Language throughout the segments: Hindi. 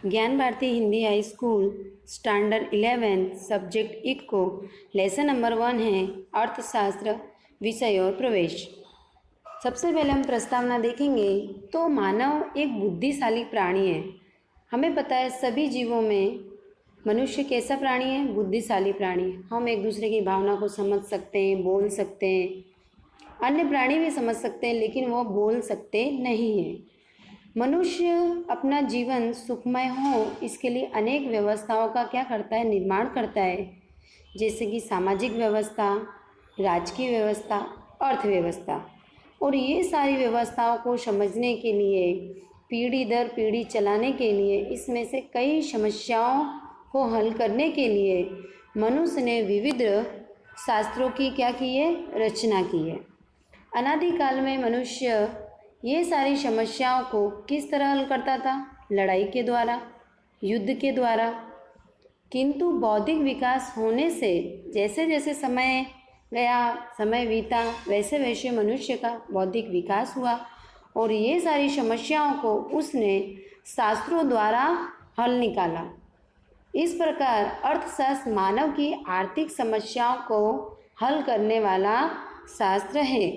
ज्ञान Bharati Hindi high school standard 11 subject eco lesson number 1 है अर्थशास्त्र विषय और प्रवेश। सबसे पहले हम प्रस्तावना देखेंगे तो मानव एक बुद्धिशाली प्राणी है। हमें पता है सभी जीवों में मनुष्य कैसा प्राणी है, बुद्धिशाली प्राणी। हम एक दूसरे की भावना को समझ सकते हैं, बोल सकते हैं। अन्य प्राणी भी समझ सकते हैं लेकिन वो बोल सकते नहीं हैं। मनुष्य अपना जीवन सुखमय हो इसके लिए अनेक व्यवस्थाओं का क्या करता है, निर्माण करता है, जैसे कि सामाजिक व्यवस्था, राजकीय व्यवस्था, अर्थव्यवस्था। और ये सारी व्यवस्थाओं को समझने के लिए, पीढ़ी दर पीढ़ी चलाने के लिए, इसमें से कई समस्याओं को हल करने के लिए मनुष्य ने विविध शास्त्रों की क्या की है, रचना की है। अनादिकाल में मनुष्य ये सारी समस्याओं को किस तरह हल करता था, लड़ाई के द्वारा, युद्ध के द्वारा। किंतु बौद्धिक विकास होने से जैसे जैसे समय गया, समय बीता, वैसे वैसे मनुष्य का बौद्धिक विकास हुआ और ये सारी समस्याओं को उसने शास्त्रों द्वारा हल निकाला। इस प्रकार अर्थशास्त्र मानव की आर्थिक समस्याओं को हल करने वाला शास्त्र है।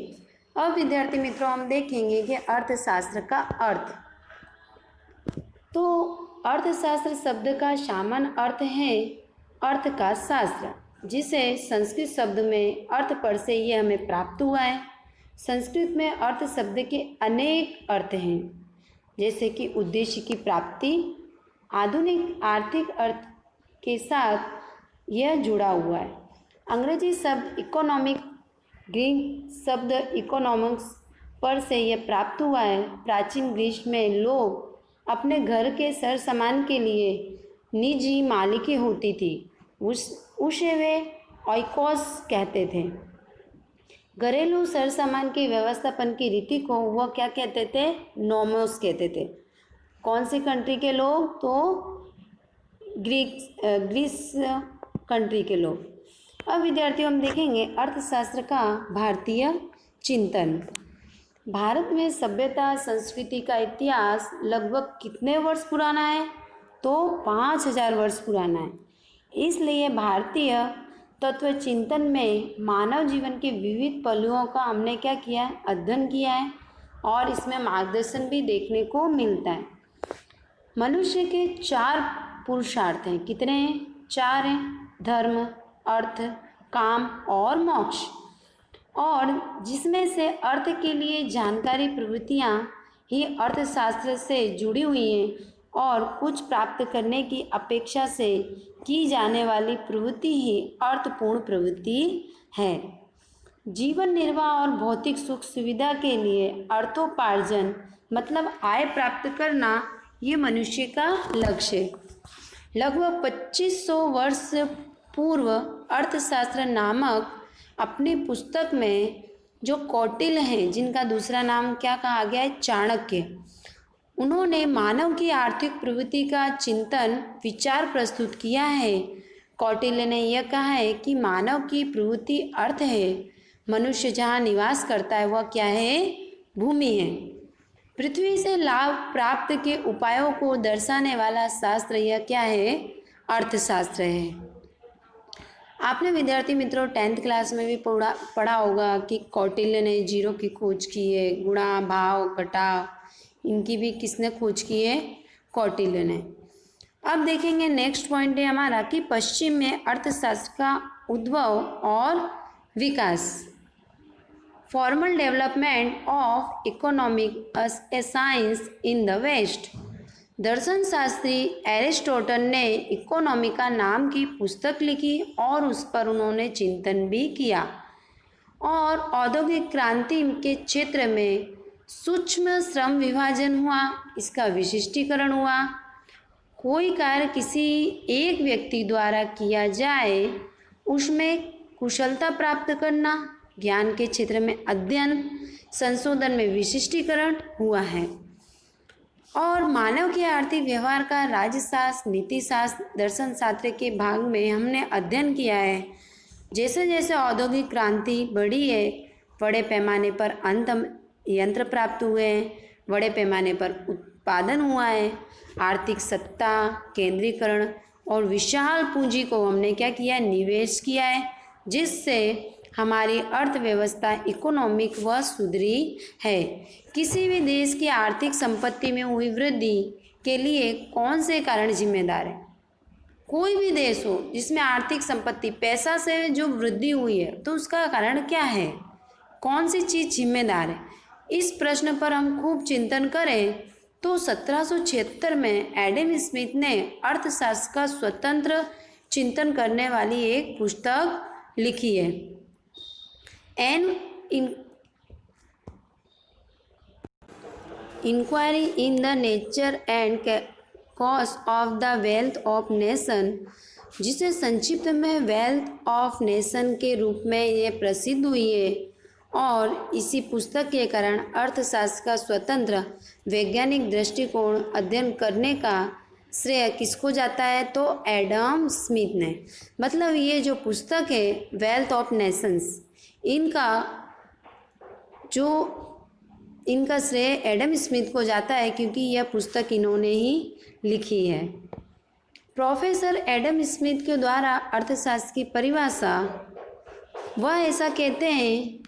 अब विद्यार्थी मित्रों हम देखेंगे कि अर्थशास्त्र का अर्थ। तो अर्थशास्त्र शब्द का सामान्य अर्थ है अर्थ का शास्त्र, जिसे संस्कृत शब्द में अर्थ पद से ये हमें प्राप्त हुआ है। संस्कृत में अर्थ शब्द के अनेक अर्थ हैं, जैसे कि उद्देश्य की प्राप्ति। आधुनिक आर्थिक अर्थ के साथ यह जुड़ा हुआ है। अंग्रेजी शब्द इकोनॉमिक, ग्रीक शब्द इकोनॉमिक्स पर से यह प्राप्त हुआ है। प्राचीन ग्रीस में लोग अपने घर के सर सामान के लिए निजी मालिकी होती थी, उसे वे ऑइकोस कहते थे। घरेलू सर सामान के व्यवस्थापन की रीति को वह क्या कहते थे, नोमोस कहते थे। कौन सी कंट्री के लोग, तो ग्रीस कंट्री के लोग। अब विद्यार्थियों हम देखेंगे अर्थशास्त्र का भारतीय चिंतन। भारत में सभ्यता संस्कृति का इतिहास लगभग कितने वर्ष पुराना है, तो 5000 वर्ष पुराना है। इसलिए भारतीय तत्व चिंतन में मानव जीवन के विविध पहलुओं का हमने क्या किया है, अध्ययन किया है और इसमें मार्गदर्शन भी देखने को मिलता है। मनुष्य के 4 पुरुषार्थ हैं। कितने हैं, 4 हैं। धर्म, अर्थ, काम और मोक्ष। और जिसमें से अर्थ के लिए जानकारी प्रवृत्तियाँ ही अर्थशास्त्र से जुड़ी हुई हैं और कुछ प्राप्त करने की अपेक्षा से की जाने वाली प्रवृत्ति ही अर्थपूर्ण प्रवृत्ति है। जीवन निर्वाह और भौतिक सुख सुविधा के लिए अर्थोपार्जन मतलब आय प्राप्त करना ये मनुष्य का लक्ष्य है। लगभग 2500 वर्ष पूर्व अर्थशास्त्र नामक अपनी पुस्तक में जो कौटिल्य हैं, जिनका दूसरा नाम क्या कहा गया है, चाणक्य, उन्होंने मानव की आर्थिक प्रवृत्ति का चिंतन विचार प्रस्तुत किया है। कौटिल्य ने यह कहा है कि मानव की प्रवृत्ति अर्थ है। मनुष्य जहाँ निवास करता है वह क्या है, भूमि है। पृथ्वी से लाभ प्राप्त के उपायों को दर्शाने वाला शास्त्र यह क्या है, अर्थशास्त्र है। आपने विद्यार्थी मित्रों 10th क्लास में भी पढ़ा होगा कि कौटिल्य ने जीरो की खोज की है, गुणा भाव घटाव इनकी भी किसने खोज की है, कौटिल्य ने। अब देखेंगे नेक्स्ट पॉइंट है हमारा कि पश्चिम में अर्थशास्त्र का उद्भव और विकास। Formal development of economic as a science in the west. दर्शन शास्त्री एरिस्टोटल ने इकोनॉमिका नाम की पुस्तक लिखी और उस पर उन्होंने चिंतन भी किया। और औद्योगिक क्रांति के क्षेत्र में सूक्ष्म श्रम विभाजन हुआ, इसका विशिष्टीकरण हुआ। कोई कार्य किसी एक व्यक्ति द्वारा किया जाए, उसमें कुशलता प्राप्त करना, ज्ञान के क्षेत्र में अध्ययन, संशोधन में विशिष्टीकरण हुआ है। और मानव के आर्थिक व्यवहार का राज्यशास्त्र, नीतिशास्त्र, दर्शन शास्त्र के भाग में हमने अध्ययन किया है। जैसे जैसे औद्योगिक क्रांति बढ़ी है, बड़े पैमाने पर अंत यंत्र प्राप्त हुए हैं, बड़े पैमाने पर उत्पादन हुआ है, आर्थिक सत्ता केंद्रीकरण और विशाल पूंजी को हमने क्या किया है, निवेश किया है, जिससे हमारी अर्थव्यवस्था इकोनॉमिक व सुधरी है। किसी भी देश की आर्थिक संपत्ति में हुई वृद्धि के लिए कौन से कारण जिम्मेदार है? कोई भी देश हो जिसमें आर्थिक संपत्ति पैसा से जो वृद्धि हुई है, तो उसका कारण क्या है, कौन सी चीज़ जिम्मेदार है? इस प्रश्न पर हम खूब चिंतन करें तो 1776 में एडम स्मिथ ने अर्थशास्त्र का स्वतंत्र चिंतन करने वाली एक पुस्तक लिखी है, an inquiry in the nature and cause of the wealth of nation, जिसे संक्षिप्त में वेल्थ ऑफ नेशन के रूप में ये प्रसिद्ध हुई है। और इसी पुस्तक के कारण अर्थशास्त्र का स्वतंत्र वैज्ञानिक दृष्टिकोण अध्ययन करने का श्रेय किसको जाता है? तो एडम स्मिथ ने। मतलब ये जो पुस्तक है वेल्थ ऑफ नेशंस, इनका श्रेय एडम स्मिथ को जाता है, क्योंकि यह पुस्तक इन्होंने ही लिखी है। प्रोफेसर एडम स्मिथ के द्वारा अर्थशास्त्र की परिभाषा, वह ऐसा कहते हैं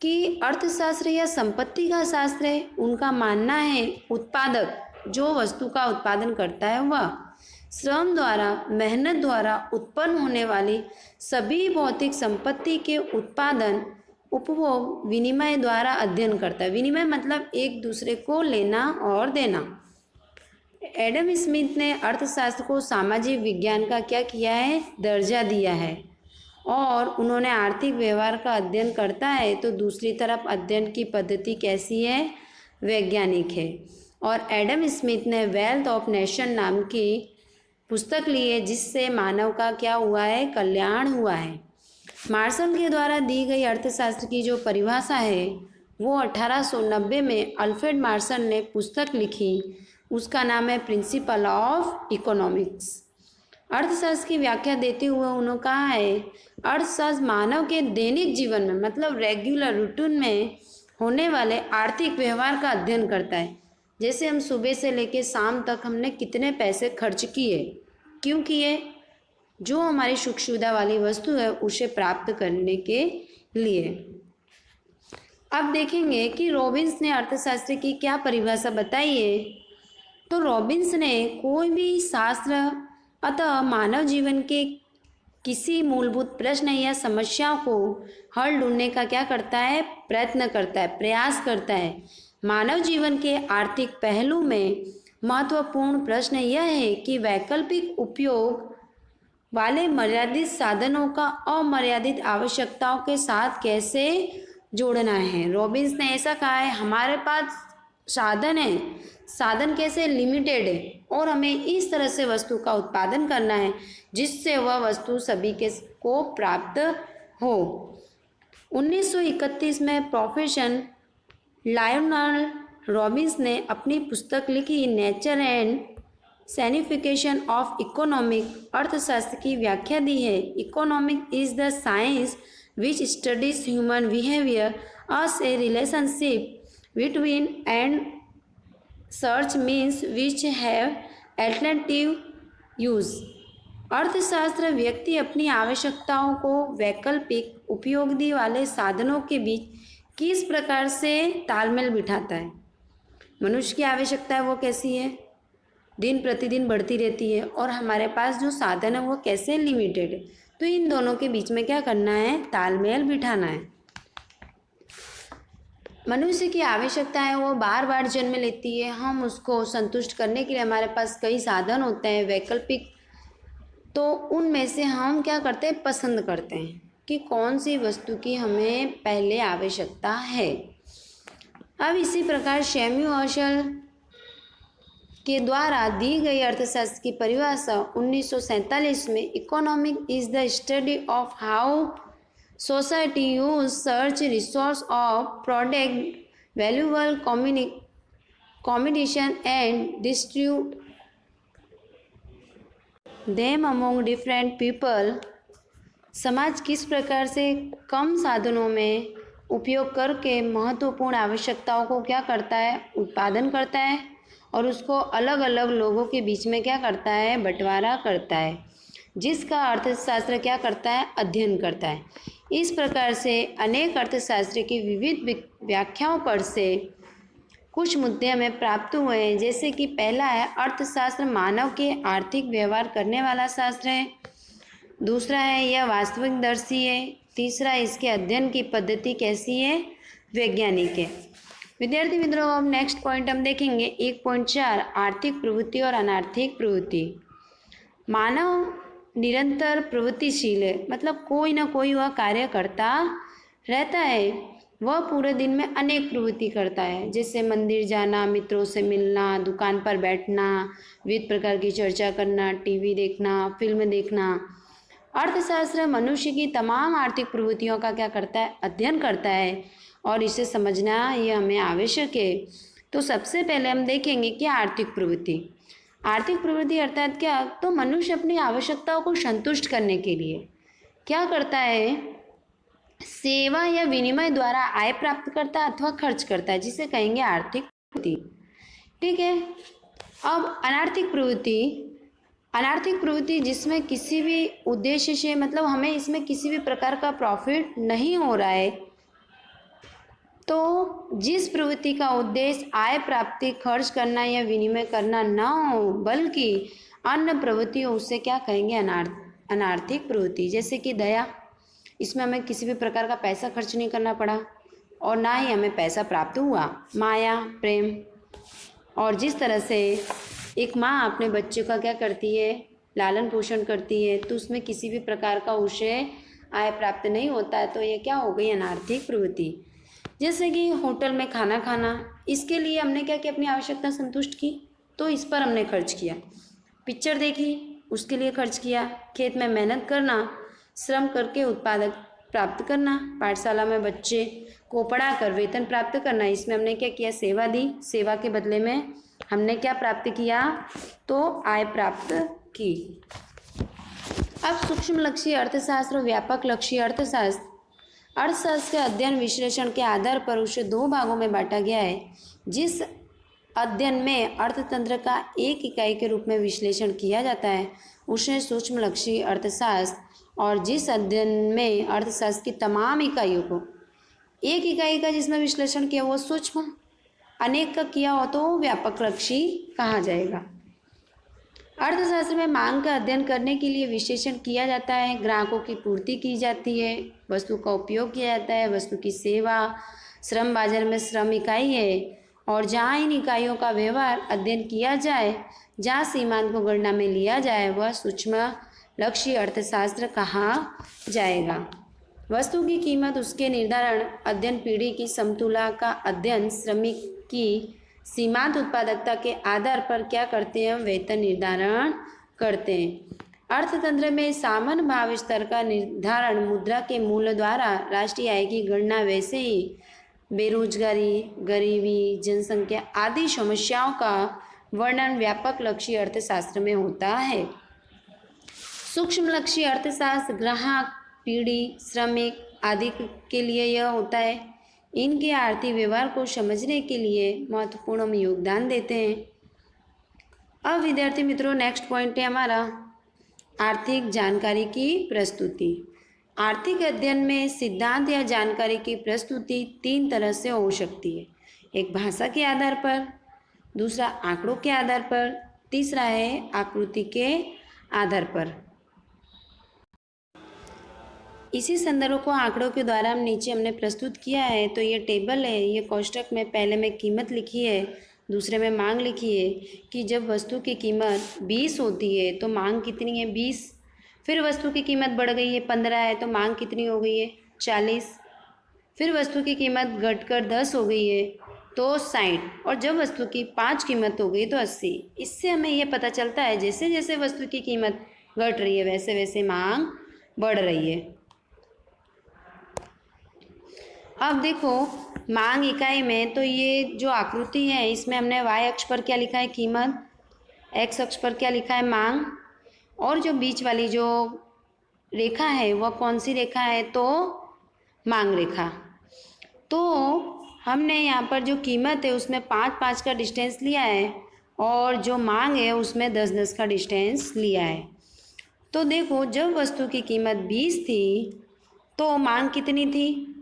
कि अर्थशास्त्र या संपत्ति का शास्त्र है। उनका मानना है उत्पादक जो वस्तु का उत्पादन करता है वह श्रम द्वारा, मेहनत द्वारा उत्पन्न होने वाली सभी भौतिक संपत्ति के उत्पादन, उपभोग, विनिमय द्वारा अध्ययन करता है। विनिमय मतलब एक दूसरे को लेना और देना। एडम स्मिथ ने अर्थशास्त्र को सामाजिक विज्ञान का क्या किया है? दर्जा दिया है। और उन्होंने आर्थिक व्यवहार का अध्ययन करता है, तो दूसरी तरफ अध्ययन की पद्धति कैसी है? वैज्ञानिक है। और एडम स्मिथ ने वेल्थ ऑफ नेशन नाम की पुस्तक ली है, जिससे मानव का क्या हुआ है? कल्याण हुआ है। मार्शल के द्वारा दी गई अर्थशास्त्र की जो परिभाषा है वो 1890 में अल्फ्रेड मार्शल ने पुस्तक लिखी, उसका नाम है प्रिंसिपल ऑफ इकोनॉमिक्स। अर्थशास्त्र की व्याख्या देते हुए उन्होंने कहा है, अर्थशास्त्र मानव के दैनिक जीवन में मतलब रेगुलर रूटीन में होने वाले आर्थिक व्यवहार का अध्ययन करता है। जैसे हम सुबह से लेकर शाम तक हमने कितने पैसे खर्च किए, क्यों किए? जो हमारी सुख सुविधा वाली वस्तु है उसे प्राप्त करने के लिए। अब देखेंगे कि रॉबिन्स ने अर्थशास्त्र की क्या परिभाषा बताई है। तो रॉबिन्स ने कोई भी शास्त्र अतः मानव जीवन के किसी मूलभूत प्रश्न या समस्याओं को हल ढूंढने का क्या करता है? प्रयत्न करता है, प्रयास करता है। मानव जीवन के आर्थिक पहलू में महत्वपूर्ण प्रश्न यह है कि वैकल्पिक उपयोग वाले मर्यादित साधनों का अमर्यादित आवश्यकताओं के साथ कैसे जोड़ना है। रॉबिन्स ने ऐसा कहा है, हमारे पास साधन है, साधन कैसे? लिमिटेड है, और हमें इस तरह से वस्तु का उत्पादन करना है जिससे वह वस्तु सभी के को प्राप्त हो। 1931 में प्रोफेसर लायोनेल रॉबिन्स ने अपनी पुस्तक लिखी, नेचर एंड साइंटिफिकेशन ऑफ इकोनॉमिक। अर्थशास्त्र की व्याख्या दी है, economic is the science which studies human behaviour as a relationship between and search means which have alternative use। अर्थशास्त्र व्यक्ति अपनी आवश्यकताओं को वैकल्पिक उपयोगी वाले साधनों के बीच किस प्रकार से तालमेल बिठाता है। मनुष्य की आवश्यकता है वो कैसी है? दिन प्रतिदिन बढ़ती रहती है, और हमारे पास जो साधन है वो कैसे? लिमिटेड है। तो इन दोनों के बीच में क्या करना है? तालमेल बिठाना है। मनुष्य की आवश्यकता है वो बार बार जन्म लेती है, हम उसको संतुष्ट करने के लिए हमारे पास कई साधन होते हैं वैकल्पिक, तो उनमें से हम क्या करते हैं? पसंद करते हैं कि कौन सी वस्तु की हमें पहले आवश्यकता है। अब इसी प्रकार सैमुअल के द्वारा दी गई अर्थशास्त्र की परिभाषा 1947 में, economic is the study of how society use search resource of product valuable combination and distribute them among different people. समाज किस प्रकार से कम साधनों में उपयोग करके महत्वपूर्ण आवश्यकताओं को क्या करता है? उत्पादन करता है, और उसको अलग अलग लोगों के बीच में क्या करता है, बंटवारा करता है, जिसका अर्थशास्त्र क्या करता है, अध्ययन करता है। इस प्रकार से अनेक अर्थशास्त्र की विविध व्याख्याओं पर से कुछ मुद्दे हमें प्राप्त हुए हैं, जैसे कि पहला है अर्थशास्त्र मानव के आर्थिक व्यवहार करने वाला शास्त्र है। दूसरा है यह वास्तविक दर्शी है। तीसरा, इसके अध्ययन की पद्धति कैसी है, वैज्ञानिक है। विद्यार्थी मित्रों, अब नेक्स्ट पॉइंट हम देखेंगे 1.4 आर्थिक प्रवृत्ति और अनार्थिक प्रवृत्ति। मानव निरंतर प्रवृत्तिशील है, मतलब कोई ना कोई वह कार्य करता रहता है। वह पूरे दिन में अनेक प्रवृत्ति करता है, जैसे मंदिर जाना, मित्रों से मिलना, दुकान पर बैठना, विविध प्रकार की चर्चा करना, टीवी देखना, फिल्म देखना। अर्थशास्त्र मनुष्य की तमाम आर्थिक प्रवृत्तियों का क्या करता है, अध्ययन करता है, और इसे समझना ये हमें आवश्यक है। तो सबसे पहले हम देखेंगे क्या आर्थिक प्रवृत्ति। आर्थिक प्रवृत्ति अर्थात क्या, तो मनुष्य अपनी आवश्यकताओं को संतुष्ट करने के लिए क्या करता है, सेवा या विनिमय द्वारा आय प्राप्त करता है अथवा खर्च करता है, जिसे कहेंगे आर्थिक प्रवृत्ति। ठीक है। अब अनार्थिक प्रवृत्ति, अनार्थिक प्रवृत्ति जिसमें किसी भी उद्देश्य से, मतलब हमें इसमें किसी भी प्रकार का प्रॉफिट नहीं हो रहा है, तो जिस प्रवृत्ति का उद्देश्य आय प्राप्ति, खर्च करना या विनिमय करना ना हो, बल्कि अन्य प्रवृत्ति हो, उससे क्या कहेंगे, अनार्थिक प्रवृत्ति। जैसे कि दया, इसमें हमें किसी भी प्रकार का पैसा खर्च नहीं करना पड़ा और ना ही हमें पैसा प्राप्त हुआ। माया, प्रेम, और जिस तरह से एक माँ अपने बच्चे का क्या करती है, लालन पोषण करती है, तो उसमें किसी भी प्रकार का उसे आय प्राप्त नहीं होता है, तो ये क्या हो गई, अनार्थिक प्रवृत्ति। जैसे कि होटल में खाना खाना, इसके लिए हमने क्या किया, अपनी आवश्यकता संतुष्ट की, तो इस पर हमने खर्च किया। पिक्चर देखी, उसके लिए खर्च किया। खेत में मेहनत करना, श्रम करके उत्पादक प्राप्त करना। पाठशाला में बच्चे को पढ़ाकर वेतन प्राप्त करना, इसमें हमने क्या किया, सेवा दी। सेवा के बदले में हमने क्या प्राप्त किया, तो आय प्राप्त की। अब सूक्ष्म लक्ष्य अर्थशास्त्र और व्यापक लक्ष्य अर्थशास्त्र। अर्थशास्त्र के अध्ययन विश्लेषण के आधार पर उसे दो भागों में बांटा गया है। जिस अध्ययन में अर्थतंत्र का एक इकाई के रूप में विश्लेषण किया जाता है उसे सूक्ष्म लक्ष्य अर्थशास्त्र, और जिस अध्ययन में अर्थशास्त्र की तमाम इकाइयों को एक इकाई का जिसमें विश्लेषण किया वो सूक्ष्म, अनेक का किया हो तो व्यापक लक्ष्य कहा जाएगा। अर्थशास्त्र में मांग का अध्ययन करने के लिए विश्लेषण किया जाता है, ग्राहकों की पूर्ति की जाती है, वस्तु का उपयोग किया जाता है, वस्तु की सेवा, श्रम बाजार में श्रम इकाई है, और जहाँ इन इकाइयों का व्यवहार अध्ययन किया जाए, जहाँ सीमांत को गणना में लिया जाए, वह सूक्ष्म लक्ष्य अर्थशास्त्र कहा जाएगा। वस्तु की कीमत, उसके निर्धारण, अध्ययन पीढ़ी की समतुला का अध्ययन, श्रमिक की सीमांत उत्पादकता के आधार पर क्या करते हैं, वेतन निर्धारण करते हैं। अर्थतंत्र में सामान्य भाव स्तर का निर्धारण मुद्रा के मूल्य द्वारा राष्ट्रीय आय की गणना, वैसे ही बेरोजगारी, गरीबी, जनसंख्या आदि समस्याओं का वर्णन व्यापक लक्ष्य अर्थशास्त्र में होता है। सूक्ष्म लक्ष्य अर्थशास्त्र ग्राहक, पीढ़ी, श्रमिक आदि के लिए यह होता है। इनके आर्थिक व्यवहार को समझने के लिए महत्वपूर्ण योगदान देते हैं। अब विद्यार्थी मित्रों, नेक्स्ट पॉइंट है हमारा आर्थिक जानकारी की प्रस्तुति। आर्थिक अध्ययन में सिद्धांत या जानकारी की प्रस्तुति तीन तरह से हो सकती है। एक भाषा के आधार पर, दूसरा आंकड़ों के आधार पर, तीसरा है आकृति के आधार पर। इसी संदर्भ को आंकड़ों के द्वारा हम नीचे हमने प्रस्तुत किया है। तो ये टेबल है, ये कोष्टक में पहले में कीमत लिखी है, दूसरे में मांग लिखी है कि जब वस्तु की कीमत 20 होती है तो मांग कितनी है, 20। फिर वस्तु की कीमत बढ़ गई है, 15 है, तो मांग कितनी हो गई है, 40। फिर वस्तु की कीमत घटकर 10 हो गई है तो 60, और जब वस्तु की 5 कीमत हो गई तो 80। इससे हमें यह पता चलता है जैसे जैसे वस्तु की कीमत घट रही है वैसे वैसे मांग बढ़ रही है। अब देखो मांग इकाई में, तो ये जो आकृति है इसमें हमने y अक्ष पर क्या लिखा है, कीमत, x अक्ष पर क्या लिखा है, मांग, और जो बीच वाली जो रेखा है वह कौन सी रेखा है, तो मांग रेखा। तो हमने यहाँ पर जो कीमत है उसमें 5-5 का डिस्टेंस लिया है, और जो मांग है उसमें 10-10 का डिस्टेंस लिया है। तो देखो, जब वस्तु की कीमत 20 थी तो मांग कितनी थी?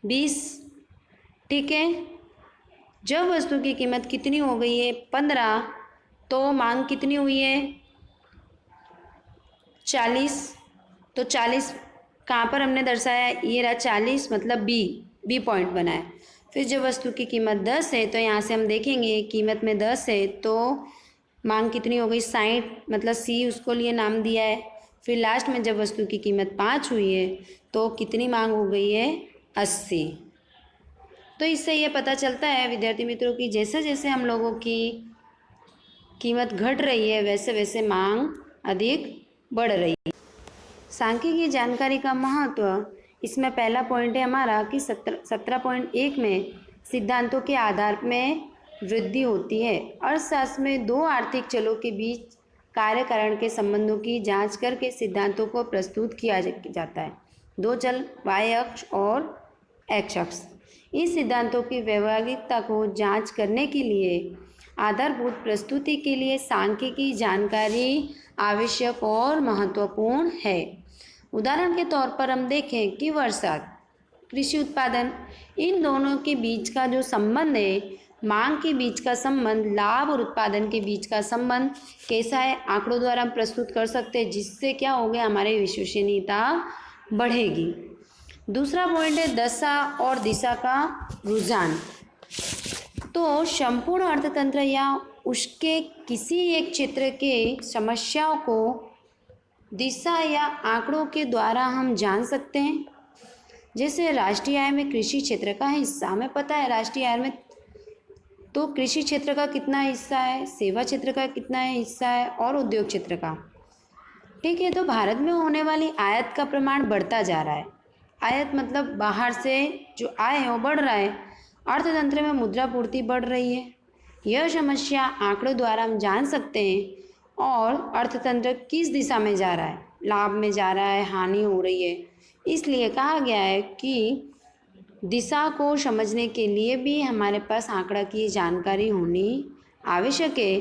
20। ठीक है। जब वस्तु की कीमत कितनी हो गई है? 15, तो मांग कितनी हुई है? 40। तो 40 कहाँ पर हमने दर्शाया? ये रहा 40, मतलब बी पॉइंट बना है। फिर जब वस्तु की कीमत 10 है तो यहाँ से हम देखेंगे कीमत में 10 है तो मांग कितनी हो गई? 60, मतलब सी उसको लिए नाम दिया है। फिर लास्ट में जब वस्तु की कीमत 5 हुई है तो कितनी मांग हो गई है? 80। तो इससे ये पता चलता है विद्यार्थी मित्रों की जैसे जैसे हम लोगों की कीमत घट रही है वैसे वैसे मांग अधिक बढ़ रही है। सांख्यिकी जानकारी का महत्व, इसमें पहला पॉइंट है हमारा कि 17.1 में सिद्धांतों के आधार में वृद्धि होती है। अर्थशास्त्र में दो आर्थिक चलों के बीच कार्यकारण के संबंधों की जांच करके सिद्धांतों को प्रस्तुत किया जाता है। दो चल y अक्ष और x अक्ष। इस सिद्धांतों की व्यवहारिकता को जांच करने के लिए आधारभूत प्रस्तुति के लिए सांख्यिकी जानकारी आवश्यक और महत्वपूर्ण है। उदाहरण के तौर पर हम देखें कि वर्षा, कृषि उत्पादन, इन दोनों के बीच का जो संबंध है, मांग के बीच का संबंध, लाभ और उत्पादन के बीच का संबंध कैसा है? आंकड़ों द्वारा हम प्रस्तुत कर सकते हैं, जिससे क्या हो गया? हमारी विश्वसनीयता बढ़ेगी। दूसरा पॉइंट है दशा और दिशा का रुझान। तो संपूर्ण अर्थतंत्र या उसके किसी एक क्षेत्र के समस्याओं को दिशा या आंकड़ों के द्वारा हम जान सकते हैं। जैसे राष्ट्रीय आय में कृषि क्षेत्र का हिस्सा, हमें पता है राष्ट्रीय आय में तो कृषि क्षेत्र का कितना हिस्सा है, सेवा क्षेत्र का कितना हिस्सा है और उद्योग क्षेत्र का। ठीक है। तो भारत में होने वाली आयात का प्रमाण बढ़ता जा रहा है। आयात मतलब बाहर से जो आय है वो बढ़ रहा है। अर्थतंत्र में मुद्रा पूर्ति बढ़ रही है। यह समस्या आंकड़ों द्वारा हम जान सकते हैं। और अर्थतंत्र किस दिशा में जा रहा है, लाभ में जा रहा है, हानि हो रही है। इसलिए कहा गया है कि दिशा को समझने के लिए भी हमारे पास आंकड़ा की जानकारी होनी आवश्यक है।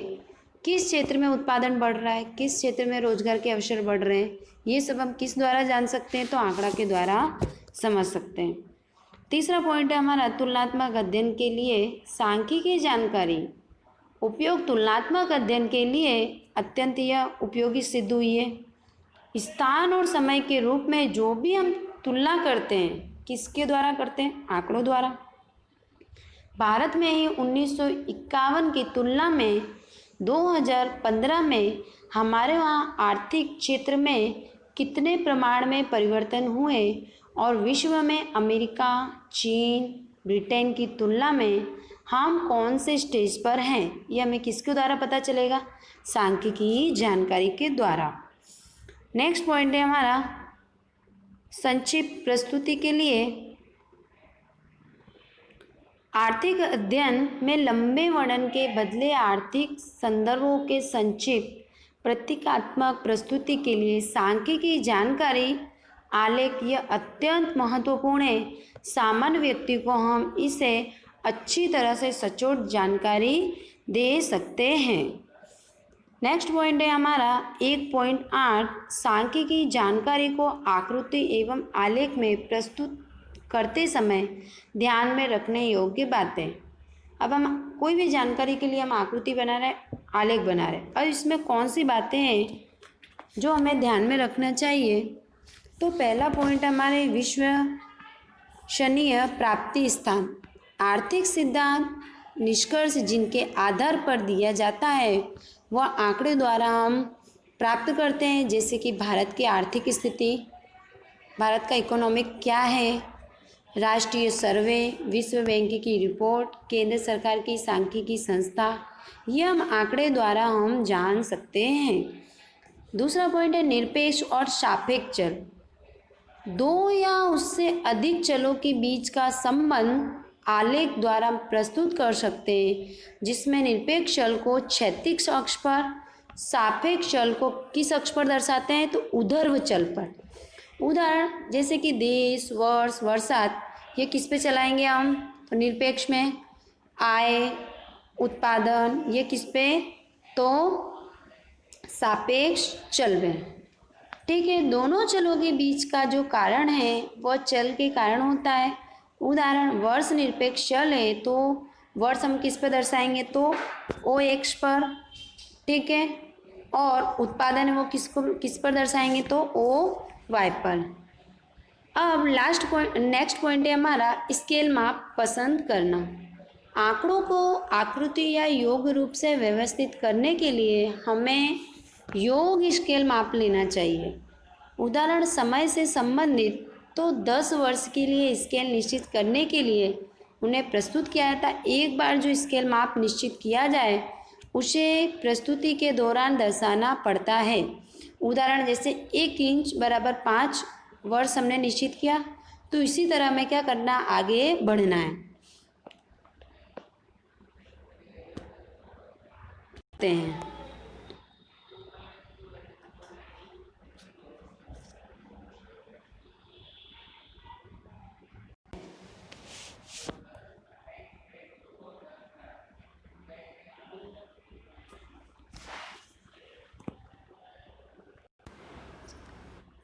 किस क्षेत्र में उत्पादन बढ़ रहा है, किस क्षेत्र में रोजगार के अवसर बढ़ रहे हैं, ये सब हम किस द्वारा जान सकते हैं? तो आंकड़ा के द्वारा समझ सकते हैं। तीसरा पॉइंट है हमारा तुलनात्मक अध्ययन के लिए सांख्यिकी जानकारी उपयोग तुलनात्मक अध्ययन के लिए अत्यंत उपयोगी सिद्ध हुई है। स्थान और समय के रूप में जो भी हम तुलना करते हैं, किसके द्वारा करते हैं? आंकड़ों द्वारा। भारत में ही 1951 की तुलना में 2015 में हमारे वहाँ आर्थिक क्षेत्र में कितने प्रमाण में परिवर्तन हुए और विश्व में अमेरिका, चीन, ब्रिटेन की तुलना में हम कौन से स्टेज पर हैं, ये हमें किसके द्वारा पता चलेगा? सांख्यिकी जानकारी के द्वारा। नेक्स्ट पॉइंट है हमारा संक्षिप्त प्रस्तुति के लिए आर्थिक अध्ययन में लंबे वर्णन के बदले आर्थिक संदर्भों के संक्षिप्त प्रतीकात्मक प्रस्तुति के लिए सांख्यिकी जानकारी आलेख यह अत्यंत महत्वपूर्ण है। सामान्य व्यक्ति को हम इसे अच्छी तरह से सचोट जानकारी दे सकते हैं। नेक्स्ट पॉइंट है हमारा 1.8 सांख्यिकी जानकारी को आकृति एवं आलेख में प्रस्तुत करते समय ध्यान में रखने योग्य बातें। अब हम कोई भी जानकारी के लिए हम आकृति बना रहे हैं, आलेख बना रहे हैं, और इसमें कौन सी बातें हैं जो हमें ध्यान में रखना चाहिए? तो पहला पॉइंट हमारे विश्वसनीय प्राप्ति स्थान। आर्थिक सिद्धांत निष्कर्ष जिनके आधार पर दिया जाता है वह आंकड़े द्वारा हम प्राप्त करते हैं, जैसे कि भारत की आर्थिक स्थिति, भारत का इकोनॉमिक क्या है, राष्ट्रीय सर्वे, विश्व बैंक की रिपोर्ट, केंद्र सरकार की सांख्यिकी संस्था, ये हम आंकड़े द्वारा हम जान सकते हैं। दूसरा पॉइंट है निरपेक्ष और सापेक्ष चल। दो या उससे अधिक चलों के बीच का संबंध आलेख द्वारा प्रस्तुत कर सकते हैं, जिसमें निरपेक्ष चल को क्षैतिज अक्ष पर, सापेक्ष चल को किस अक्ष पर दर्शाते हैं? तो ऊर्ध्व चल पर। उदाहरण जैसे कि देश, वर्ष, वर्षात, ये किस पे चलाएंगे हम? तो निरपेक्ष में। आय, उत्पादन, ये किस पे? तो सापेक्ष चलवें। ठीक है, दोनों चलों के बीच का जो कारण है वह चल के कारण होता है। उदाहरण, वर्ष निरपेक्ष चल है तो वर्ष हम किस पर दर्शाएंगे, तो ओ एक्स पर। ठीक है, और उत्पादन है वो किस पर दर्शाएंगे, तो ओ वाई पर। अब नेक्स्ट पॉइंट है हमारा स्केल माप पसंद करना। आंकड़ों को आकृति या योग रूप से व्यवस्थित करने के लिए हमें योग स्केल माप लेना चाहिए। उदाहरण, समय से संबंधित तो 10 वर्ष के लिए स्केल निश्चित करने के लिए उन्हें प्रस्तुत किया जाता है। एक बार जो स्केल माप निश्चित किया जाए उसे प्रस्तुति के दौरान दर्शाना पड़ता है। उदाहरण, जैसे 1 इंच बराबर 5 वर्ष हमने निश्चित किया, तो इसी तरह हमें क्या करना, आगे बढ़ना है।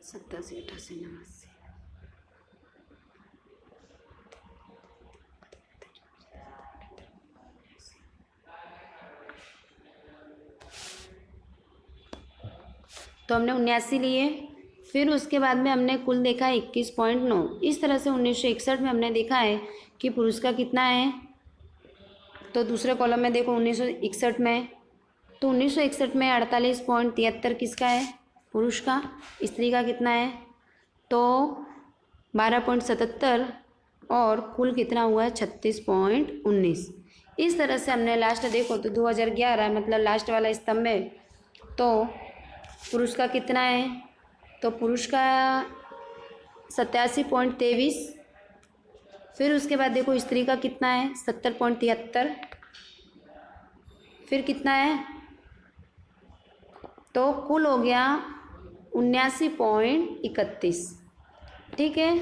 सत्तासी 88 89। तो हमने 79 लिए, फिर उसके बाद में हमने कुल देखा 21.9। इस तरह से 1961 में हमने देखा है कि पुरुष का कितना है, तो दूसरे कॉलम में देखो 1961 में, तो 1961 में 48.73 किसका है, पुरुष का। स्त्री का कितना है, तो 12.77, और कुल कितना हुआ है, 36.19। इस तरह से हमने लास्ट देखो तो 2011 मतलब लास्ट वाला स्तंभ में, तो पुरुष का कितना है, तो पुरुष का 87.23। फिर उसके बाद देखो स्त्री का कितना है, 70.73। फिर कितना है, तो कुल हो गया 79.31। ठीक है।